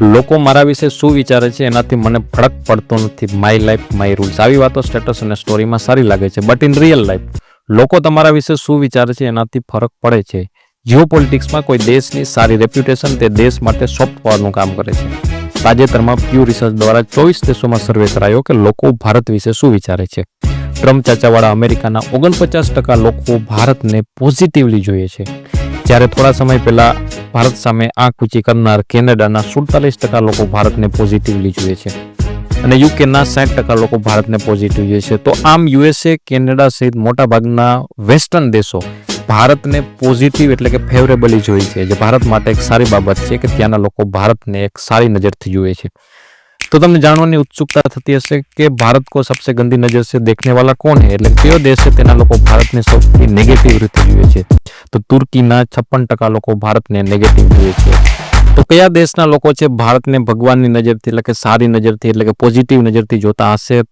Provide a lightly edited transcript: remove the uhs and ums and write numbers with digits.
લોકો મારા વિશે શું વિચારે છે એનાથી મને ફરક પડતો નથી. My life my rules. આવી વાતો સ્ટેટસ અને સ્ટોરીમાં સારી લાગે છે, બટ ઇન રિયલ લાઈફ લોકો તમારા વિશે શું વિચારે છે એનાથી ફરક પડે છે. જીઓપોલિટિક્સમાં કોઈ દેશની સારી રેપ્યુટેશન તે દેશ માટે સોફ્ટ પાવરનું કામ કરે છે. તાજેતરમાં પ્યુ રિસર્ચ દ્વારા 24 દેશોમાં સર્વે કરાયો કે લોકો ભારત વિશે શું વિચારે છે. ટ્રમ્પ ચાચાવાળા અમેરિકાના 49% લોકો ભારતને પોઝિટિવલી જોઈએ છે, જ્યારે થોડા સમય પહેલા ભારત સામે આંખ ઊંચી કરનાર કેનેડાના 47% લોકો ભારતને પોઝિટિવલી જોઈએ છે અને યુકેના 60% લોકો ભારતને પોઝિટિવ જોઈએ છે. તો આમ યુએસએ, કેનેડા સહિત મોટાભાગના વેસ્ટર્ન દેશો ભારતને પોઝિટિવ એટલે કે ફેવરેબલી જોઈએ છે, જે ભારત માટે એક સારી બાબત છે કે ત્યાંના લોકો ભારતને એક સારી નજરથી જુએ છે. તો તમને જાણવાની ઉત્સુકતા થતી હશે કે ભારત को सबसे गंदी नजर से देखने वाला कौन है, એટલે કયો દેશ છે તેના લોકો ભારતને સૌથી નેગેટિવ રીતે જુએ છે. તો તુર્કીના 56% લોકો ભારતને નેગેટિવ જુએ છે. તો કયા દેશના લોકો છે ભારતને ભગવાનની નજરથી એટલે કે સારી નજરથી એટલે કે પોઝિટિવ નજરથી જોતા હશે?